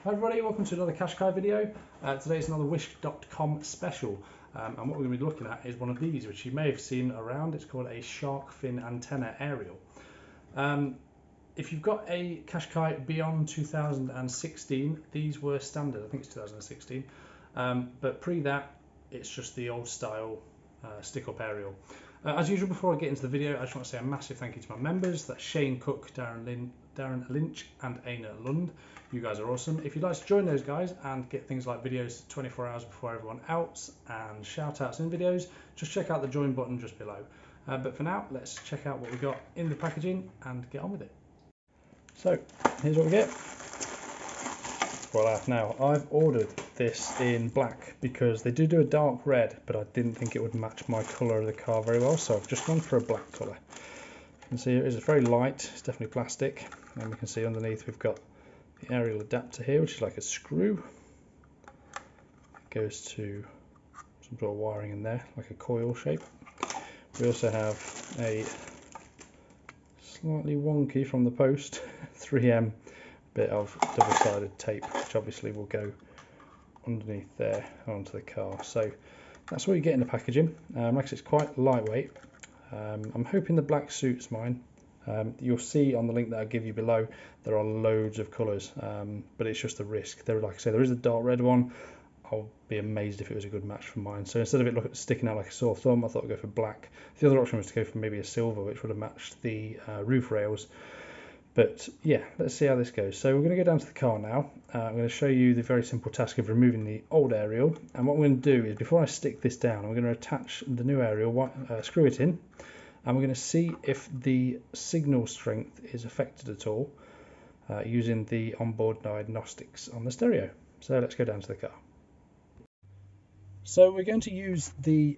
Hi everybody, welcome to another Qashqai video. Today's another wish.com special, and what we're going to be looking at is one of these, which you may have seen around. It's called a shark fin antenna aerial. If you've got a Qashqai beyond 2016, these were standard. I think it's 2016, but pre that it's just the old style stick-up aerial. As usual, before I get into the video, I just want to say a massive thank you to my members. That's Shane Cook, Darren Lynch and Aina Lund. You guys are awesome. If you'd like to join those guys and get things like videos 24 hours before everyone else and shout outs in videos, just check out the join button just below. But for now, let's check out what we got in the packaging and get on with it. So here's what we get. Voila. Now I've ordered this in black because they do a dark red, but I didn't think it would match my colour of the car very well, so I've just gone for a black colour. You can see it's very light, it's definitely plastic, and we can see underneath we've got the aerial adapter here, which is like a screw. It goes to some sort of wiring in there, like a coil shape. We also have a slightly wonky from the post 3M bit of double-sided tape, which obviously will go underneath there onto the car. So that's what you get in the packaging. Like I said, it's quite lightweight. I'm hoping the black suits mine. You'll see on the link that I'll give you below there are loads of colours, but it's just a risk. There, like I say, there is a dark red one. I'll be amazed if it was a good match for mine. So instead of it sticking out like a sore thumb, I thought I'd go for black. The other option was to go for maybe a silver, which would have matched the roof rails. But yeah, let's see how this goes. So we're going to go down to the car now. I'm going to show you the very simple task of removing the old aerial. And what we're going to do is, before I stick this down, I'm going to attach the new aerial, screw it in, and we're going to see if the signal strength is affected at all using the onboard diagnostics on the stereo. So let's go down to the car. So we're going to use the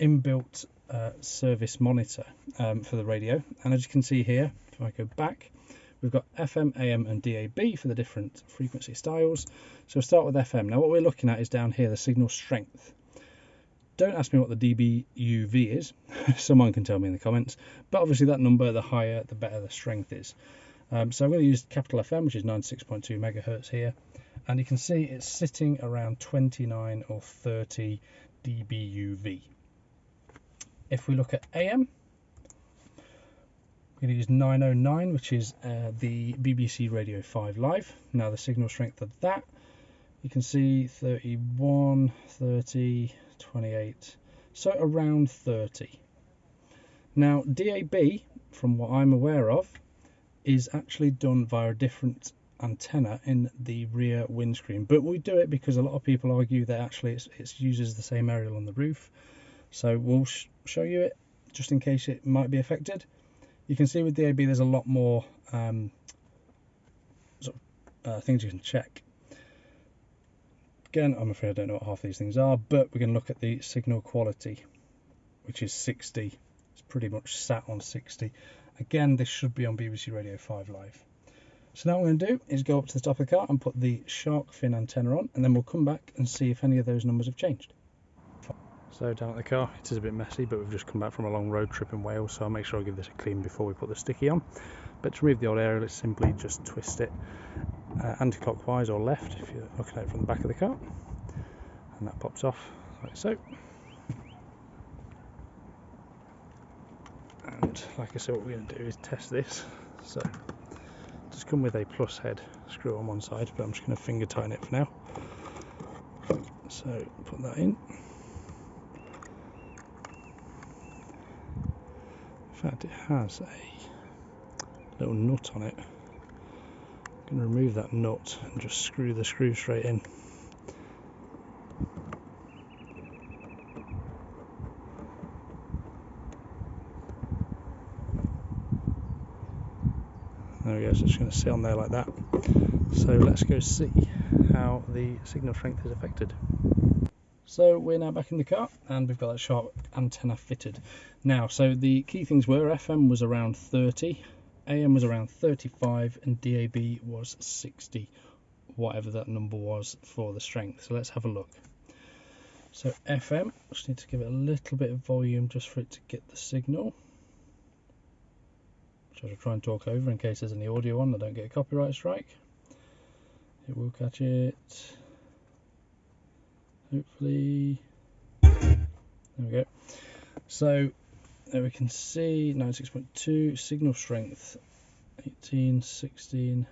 inbuilt service monitor for the radio, and as you can see here, if I go back, we've got FM, AM and DAB for the different frequency styles. So we'll start with FM. Now what we're looking at is down here, the signal strength. Don't ask me what the dBUV is, someone can tell me in the comments, but obviously that number, the higher the better the strength is. So I'm going to use capital FM, which is 96.2 megahertz here, and you can see it's sitting around 29 or 30 dBUV. If we look at AM, we're going to use 909, which is the BBC Radio 5 Live. Now the signal strength of that, you can see 31, 30, 28, so around 30. Now DAB, from what I'm aware of, is actually done via a different antenna in the rear windscreen, but we do it because a lot of people argue that actually it uses the same aerial on the roof. So we'll show you it just in case it might be affected. You can see with DAB there's a lot more things you can check. Again, I'm afraid I don't know what half these things are, but we're going to look at the signal quality, which is 60. It's pretty much sat on 60. Again, this should be on BBC Radio 5 Live. So now what we're going to do is go up to the top of the car and put the shark fin antenna on, and then we'll come back and see if any of those numbers have changed. So down at the car, it is a bit messy, but we've just come back from a long road trip in Wales, so I'll make sure I give this a clean before we put the sticky on. But to remove the old aerial, it's simply just twist it anti-clockwise or left if you're looking at it from the back of the car, and that pops off like so. And like I said, what we're going to do is test this. So just come with a plus head screw on one side, but I'm just going to finger tighten it for now. So put that in. In fact, it has a little nut on it. I'm going to remove that nut and just screw the screw straight in. There we go, so it's going to sit on there like that. So let's go see how the signal strength is affected. So we're now back in the car and we've got that sharp antenna fitted. Now, so the key things were FM was around 30, AM was around 35 and DAB was 60, whatever that number was for the strength. So let's have a look. So FM, just need to give it a little bit of volume just for it to get the signal. which I'll try and talk over in case there's any audio on, I don't get a copyright strike. It will catch it. Hopefully. There we go. So there we can see 96.2, signal strength 18, 16,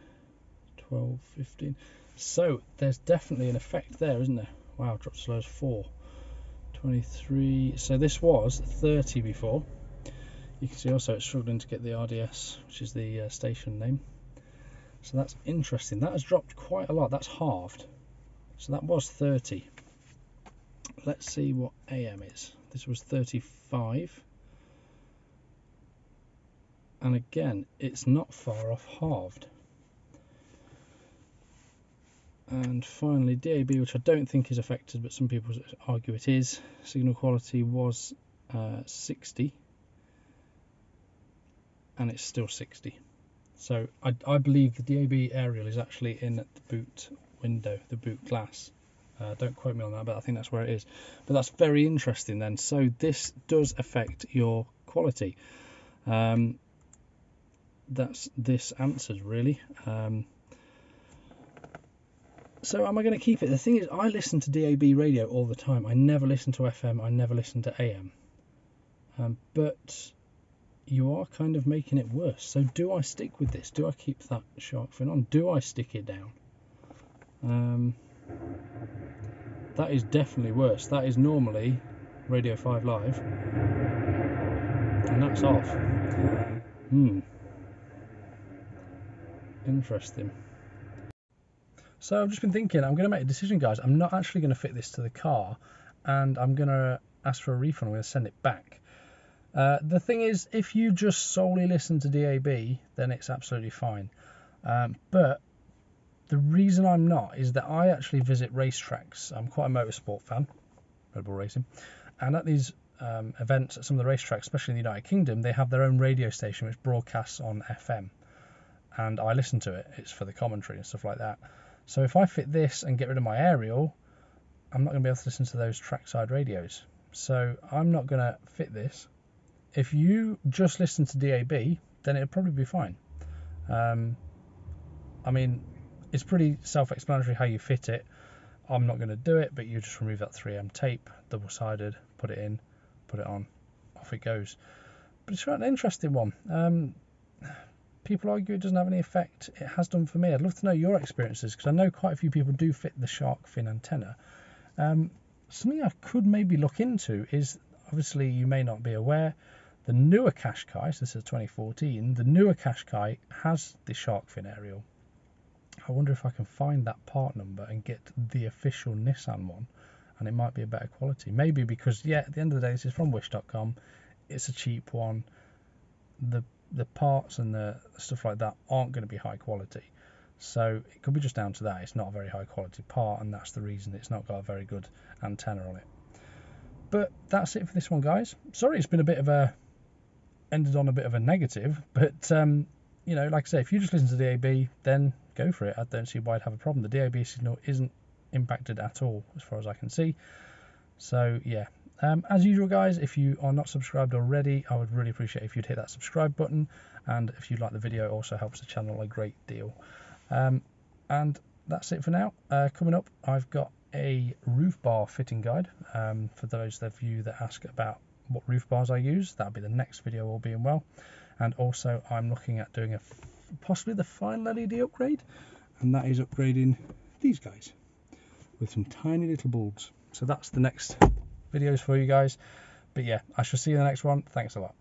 12, 15. So there's definitely an effect there, isn't there? Wow, dropped as low as 4. 23. So this was 30 before. You can see also it's struggling to get the RDS, which is the station name. So that's interesting. That has dropped quite a lot. That's halved. So that was 30. Let's see what AM is. This was 35. And again, it's not far off halved. And finally, DAB, which I don't think is affected, but some people argue it is. Signal quality was 60. And it's still 60. So I believe the DAB aerial is actually in the boot window, the boot glass. Don't quote me on that, but I think that's where it is. But that's very interesting then. So this does affect your quality. That's this answered really. So am I going to keep it? The thing is, I listen to DAB radio all the time. I never listen to FM. I never listen to AM. But you are kind of making it worse. So do I stick with this? Do I keep that shark fin on? Do I stick it down? That is definitely worse. That is normally Radio 5 Live. And that's off. Interesting. So I've just been thinking, I'm going to make a decision, guys. I'm not actually going to fit this to the car, and I'm going to ask for a refund. I'm going to send it back. The thing is, if you just solely listen to DAB, then it's absolutely fine. But the reason I'm not is that I actually visit racetracks. I'm quite a motorsport fan, Red Bull Racing, and at these events at some of the racetracks, especially in the United Kingdom, they have their own radio station which broadcasts on FM, and I listen to it. It's for the commentary and stuff like that. So if I fit this and get rid of my aerial, I'm not going to be able to listen to those trackside radios. So I'm not going to fit this. If you just listen to DAB, then it'll probably be fine. I mean, it's pretty self-explanatory how you fit it. I'm not going to do it, but you just remove that 3M tape, double-sided, put it in, put it on, off it goes. But it's quite an interesting one. People argue it doesn't have any effect. It has done for me. I'd love to know your experiences, because I know quite a few people do fit the shark fin antenna. Something I could maybe look into is, obviously you may not be aware, the newer Qashqai, so this is 2014, the newer Qashqai has the shark fin aerial. I wonder if I can find that part number and get the official Nissan one, and it might be a better quality. Maybe because, yeah, at the end of the day, this is from wish.com. It's a cheap one. The parts and the stuff like that aren't going to be high quality. So it could be just down to that. It's not a very high quality part, and that's the reason it's not got a very good antenna on it. But that's it for this one, guys. Sorry it's been a bit of a... ended on a bit of a negative, but you know, like I say, if you just listen to DAB, then go for it. I don't see why I'd have a problem. The DAB signal isn't impacted at all as far as I can see. So yeah, as usual, guys, if you are not subscribed already, I would really appreciate if you'd hit that subscribe button, and if you like the video, it also helps the channel a great deal. And that's it for now. Coming up, I've got a roof bar fitting guide for those of you that ask about what roof bars I use. That'll be the next video, all being well. And also I'm looking at doing possibly the final LED upgrade, and that is upgrading these guys with some tiny little bulbs. So that's the next videos for you guys. But yeah, I shall see you in the next one. Thanks a lot.